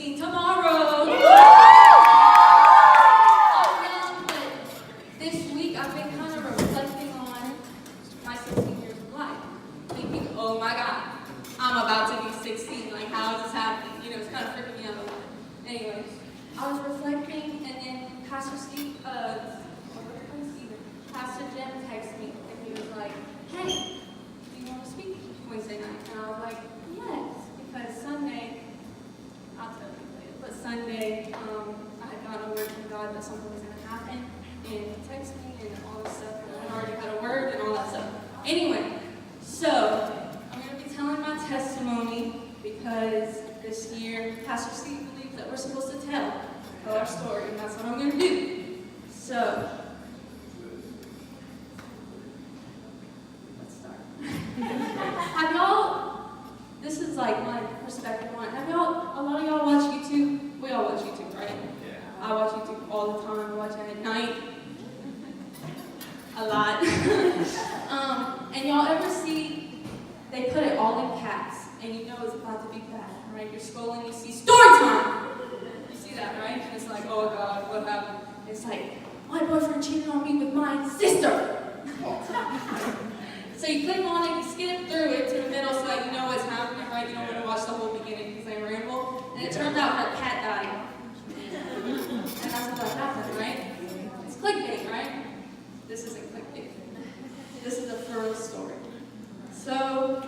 16 tomorrow. But this week I've been kind of reflecting on my 16 years of life. Thinking, oh my God, I'm about to be 16. Like, how is this happening? You know, it's kind of freaking me out a little bit. Anyways, I was reflecting, and then Pastor Jim texted me, and he was like, hey, do you want to speak Wednesday night? And I was like, yes, because Sunday, I'll tell you later, but Sunday, I had gotten a word from God that something was going to happen, and he texted me and all this stuff, and I already had a word and all that stuff. Anyway, so I'm going to be telling my testimony because this year, Pastor Steve believes that we're supposed to tell our story, and that's what I'm going to do. So, let's start. Have y'all, this is like my perspective on it. Have y'all, a lot of y'all watch YouTube? We all watch YouTube, right? Yeah. I watch YouTube all the time. I watch it at night. A lot. And y'all ever see, they put it all in caps, and you know it's about to be bad, right? You're scrolling, you see story time. You see that, right? And it's like, oh God, what happened? It's like, my boyfriend cheated on me with my sister. So you click on it, you skip through it to the middle so that you know what's happening, right? You don't want to watch the whole beginning because they ramble. And it turns out her cat died. And that's what happened, right? It's clickbait, right? This isn't clickbait. This is a for real story. So,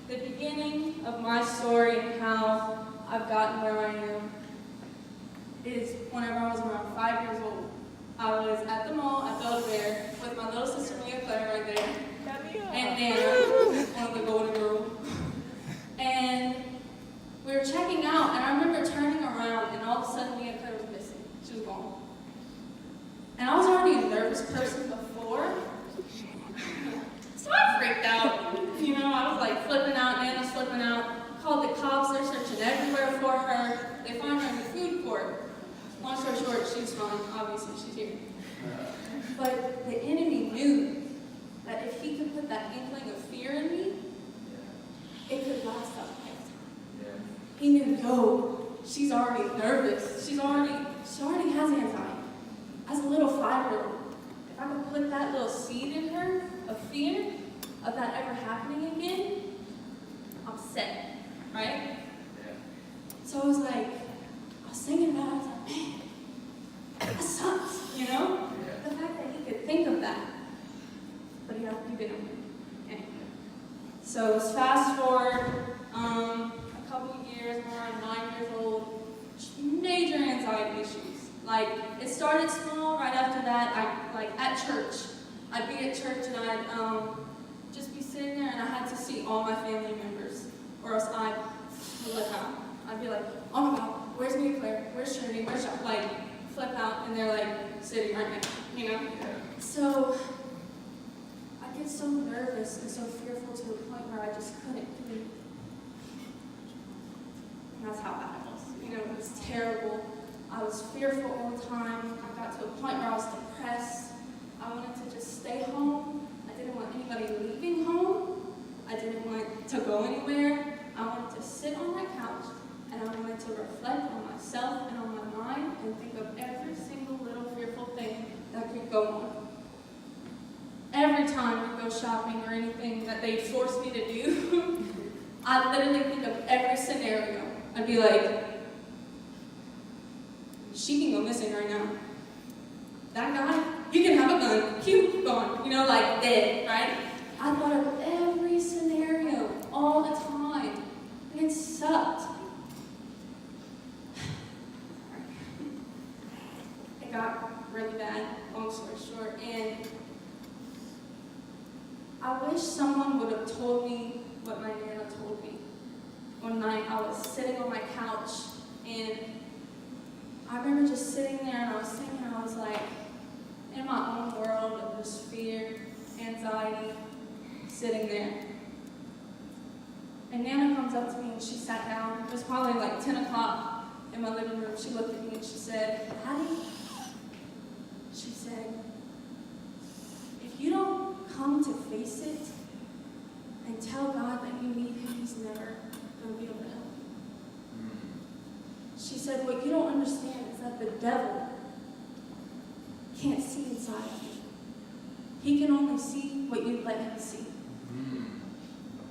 the beginning of my story and how I've gotten where I am is whenever I was around 5 years old. I was at the mall at Build-A-Bear with my little sister Leah Claire right there, and Nana, one of the golden girls. And we were checking out, and I remember turning around, and all of a sudden Leah Claire was missing. She was gone. And I was already a nervous person before, so I freaked out. You know, I was like flipping out, Nana's flipping out. Called the cops, they're searching everywhere for her. They find her in the food court. Long story short, she's fine. Obviously, she's here. But the enemy knew that if he could put that inkling of fear in me, it could last up next time. He knew, yo, she's already nervous. She already has anxiety. As a little 5-year-old, if I could put that little seed in her of fear of that ever happening again, I'm set, right? So I was singing about it. I was like, man, that sucks, you know? The fact that he could think of that. But you didn't. Anyway. So let's fast forward a couple of years, around 9 years old, major anxiety issues. Like, it started small. Right after that, at church. I'd be at church and I'd just be sitting there and I had to see all my family members, or else I'd flip out. I'd be like, oh my God, where's Mia Claire? Where's Trinity? Where's Sean? Like, flip out, and they're like sitting right now, you know? So I get so nervous and so fearful to the point where I just couldn't breathe. And that's how bad it was. You know, it was terrible. I was fearful all the time. I got to a point where I was depressed. I wanted to just stay home. I didn't want anybody leaving home. I didn't want to go anywhere. I wanted to sit on my couch, and I wanted to reflect on myself and on my mind and think of every single little fearful thing that could go on. Every time we go shopping or anything that they force me to do, I literally think of every scenario. I'd be like, she can go missing right now. That guy, you can have a gun, keep going, you know, like dead, right? I thought of every scenario all the time, and it sucked. It got really bad, long story short, and I wish someone would have told me what my Nana told me. One night I was sitting on my couch, and I remember just sitting there and I was thinking, I was like, in my own world of just fear, anxiety, sitting there. And Nana comes up to me and she sat down. It was probably like 10 o'clock in my living room. She looked at me and she said, Addy, she said, if you don't come to face it and tell God that you need Him, He's never going to be able to help you. said, what you don't understand is that the devil can't see inside of you. He can only see what you let him see.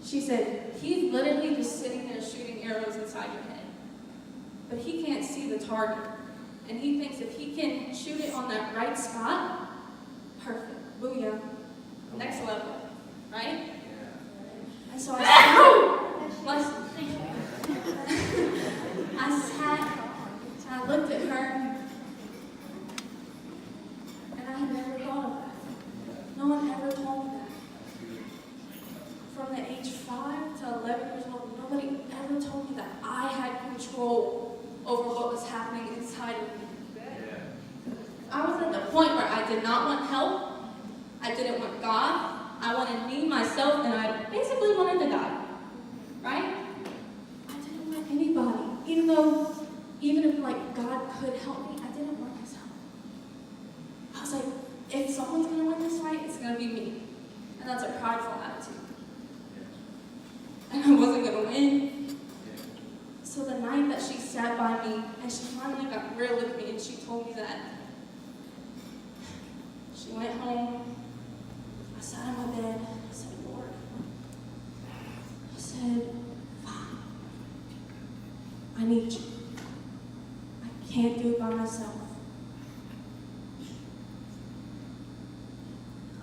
She said, he's literally just sitting there shooting arrows inside your head. But he can't see the target. And he thinks if he can shoot it on that right spot, perfect, booyah, next level, right? And so I sat, and I looked at her, and I had never thought of that. No one ever told me that. From the age 5 to 11 years old, nobody ever told me that I had control over what was happening inside of me. I was at the point where I did not want help, I didn't want God, I wanted me, myself, and I basically wanted to die. Right? I didn't want anybody. Even if God could help me, I didn't want myself. I was like, if someone's gonna win this fight, it's gonna be me. And that's a prideful attitude. And I wasn't gonna win. So the night that she sat by me and she finally got real with me and she told me that, she went home, I sat in my bed, I said, Lord, I said, I need you. I can't do it by myself.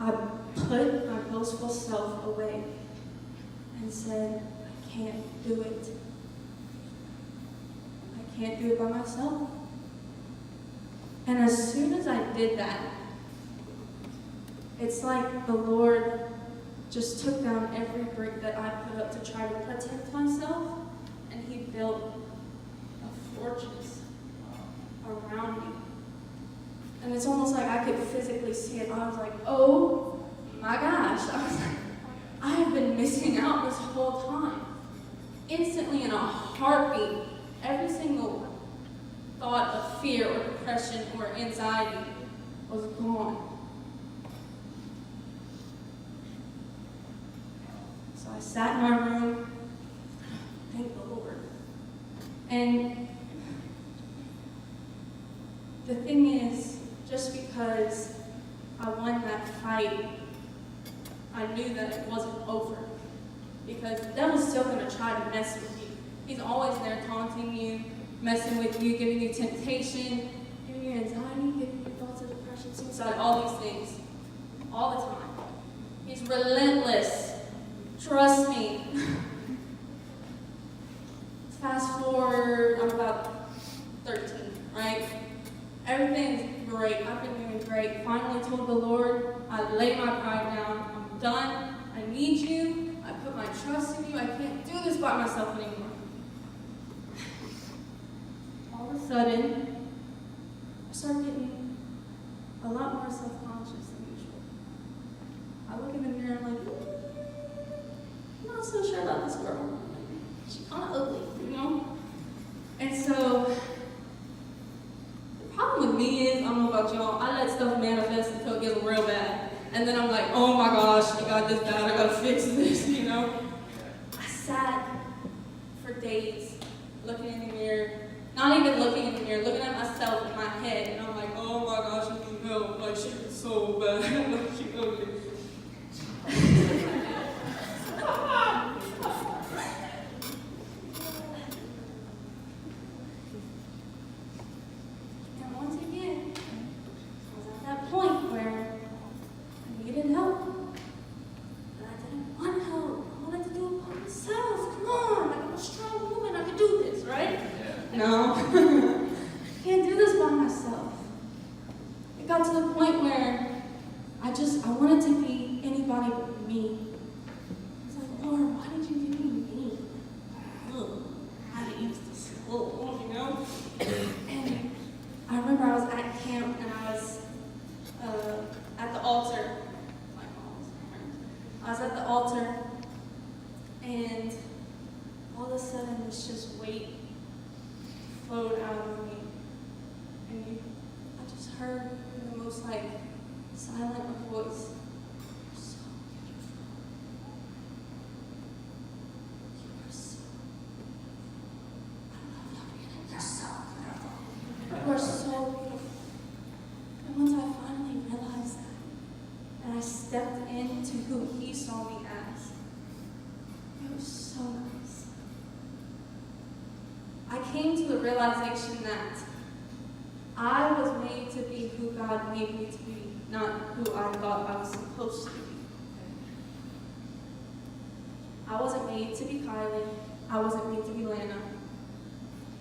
I put my boastful self away and said, I can't do it. I can't do it by myself. And as soon as I did that, it's like the Lord just took down every brick that I put up to try to protect myself, and he built a fortress around me. And it's almost like I could physically see it. I was like, oh my gosh. I was like, I have been missing out this whole time. Instantly, in a heartbeat, every single thought of fear or depression or anxiety was gone. So I sat in my room, thank the Lord. And the thing is, just because I won that fight, I knew that it wasn't over. Because the devil's still going to try to mess with you. He's always there taunting you, messing with you, giving you temptation, giving you anxiety, giving you thoughts of depression, suicide, all these things. All the time. He's relentless. Trust me. Fast forward, I'm about 13, right? Everything's great. I've been doing great. Finally told the Lord, I lay my pride down. I'm done. I need you. I put my trust in you. I can't do this by myself anymore. All of a sudden, I start getting a lot more self-conscious than usual. I look in the mirror and I'm like, I'm not so sure about this girl. She's kind of ugly, you know? And so, the problem with me is, I don't know about y'all, I let stuff manifest until it gets real bad. And then I'm like, oh my gosh, it got this bad, I gotta fix this, you know? I sat for days looking in the mirror, not even looking in the mirror, looking at myself in my head, and I'm like, oh my gosh, I need help, like she was so bad, like she ugly. And once again, I was at that point where I needed help. And I didn't want help. I wanted to do it by myself. Come on, like I'm a strong woman, I can do this, right? Yeah. No. I can't do this by myself. It got to the point where I wanted to be anybody but me. I was like, Lord, why did you give me me? Ugh, I had to use this little, you know? And I remember I was at camp and I was at the altar. I was at the altar and all of a sudden this just weight flowed out of me. And I just heard in the most silent of voice, "You're so beautiful. You are so, I love you, you're so realization that I was made to be who God made me to be, not who I thought I was supposed to be. I wasn't made to be Kylie. I wasn't made to be Lana.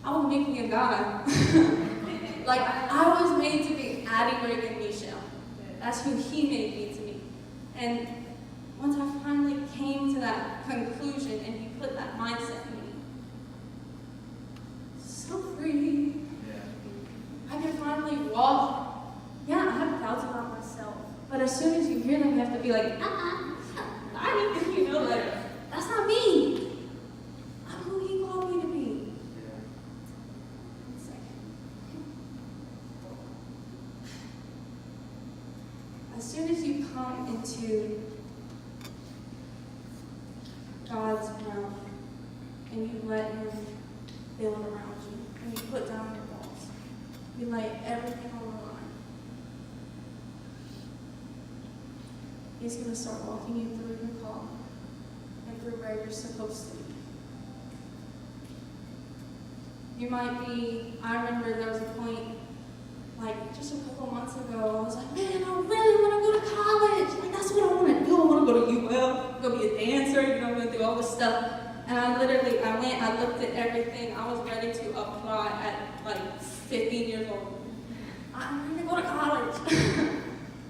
I wasn't made to be a God. Like, I was made to be Addy, Reagan, Michelle. That's who he made me to be. And once I finally came to that conclusion and he put that mindset in me, so free. Yeah. I can finally walk. Yeah, I have doubts about myself. But as soon as you hear them, you have to be like, I need to, like, that's not me. I'm who he called me to be. Yeah. 1 second. As soon as you come into God's realm and you let him build around you and you put down your walls, you lay everything on the line, he's going to start walking you through your call and through where you're supposed to be. You might be, I remember there was a point, like just a couple months ago, I was like, man, I really want to go to college. Like, that's what I want to do. I want to go to UL, go be a dancer, I'm going to do all this stuff. And I went, I looked at everything. I was ready to apply at like 15 years old. I'm ready to go to college,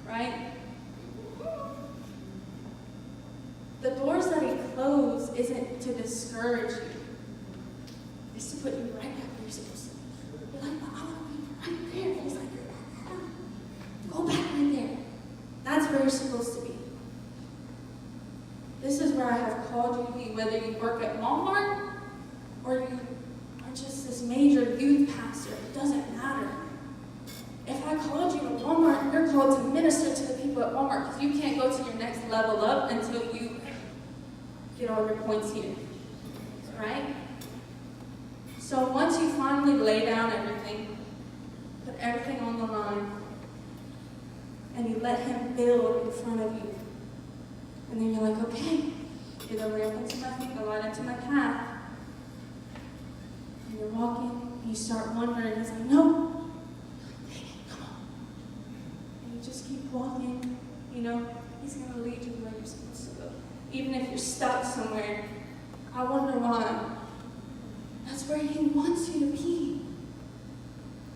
right? The doors that he closed isn't to discourage you. It's to put you right back where you're supposed to be. You're like, I want to be right there. And he's like, go back right there. That's where you're supposed to be. This is where I have called you to be, whether you work at Walmart or you are just this major youth pastor. It doesn't matter. If I called you to Walmart, you're called to minister to the people at Walmart because you can't go to your next level up until you get all your points here. Right? So once you finally lay down everything, put everything on the line, and you let him build in front of you, and then you're like, okay, you're the lamp unto my feet, the light unto my path. And you're walking, and you start wondering, he's like, no, come on. And you just keep walking, he's going to lead you where you're supposed to go. Even if you're stuck somewhere, I wonder why. That's where he wants you to be.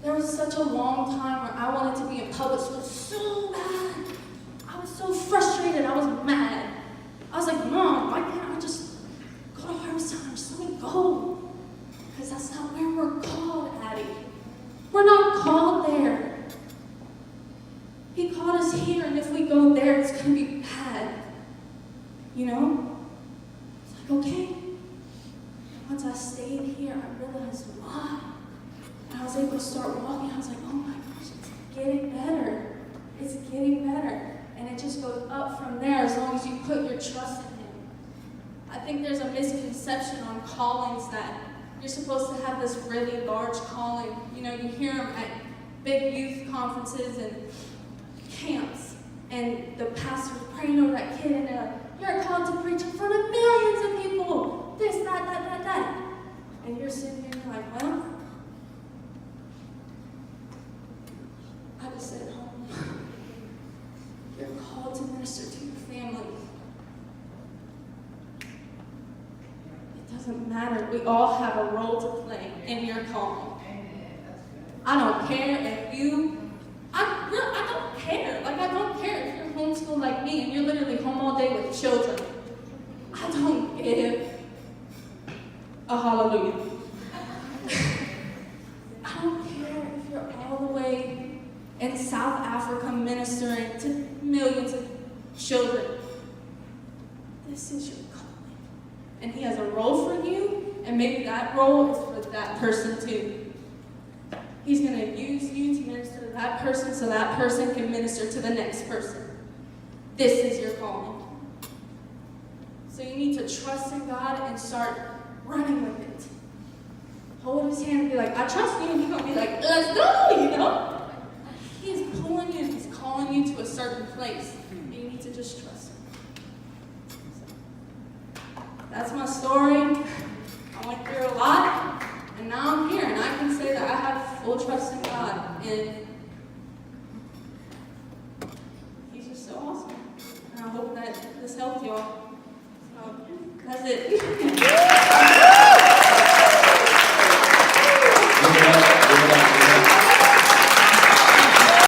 There was such a long time where I wanted to be in public school so bad. I was so frustrated. I was mad. I was like, Mom, why can't I just go to harvest time? Just let me go. Because that's not where we're called, Addy. We're not called there. He called us here, and if we go there, it's going to be bad. It's like, okay. Once I stayed here, I realized why. And I was able to start walking. I was like, oh my gosh, it's getting better. It's getting better. And it just goes up from there as long as you put your trust in him. I think there's a misconception on callings that you're supposed to have this really large calling. You hear them at big youth conferences and camps. And the pastor's praying over that kid and they're like, you're called to preach in front of millions of people. This, that. And you're sitting here and you're like, well, I just sit at home. You're called to minister to your family. It doesn't matter. We all have a role to play in your calling. I don't care if I don't care. Like, I don't care if you're homeschooled like me and you're literally home all day with children. I don't give a hallelujah. I don't care if you're all the way in South Africa ministering to millions of children. This is your calling. And he has a role for you, and maybe that role is for that person too. He's going to use you to minister to that person so that person can minister to the next person. This is your calling. So you need to trust in God and start running with it. Hold his hand and be like, I trust you. And he's going to be like, let's go, He is pulling you. He's calling you to a certain place. And you need to just trust him. That's my story. I went through a lot, and now I'm here, and I can say we'll trust in God. And He's just so awesome. And I hope that this helped y'all. So, that's it.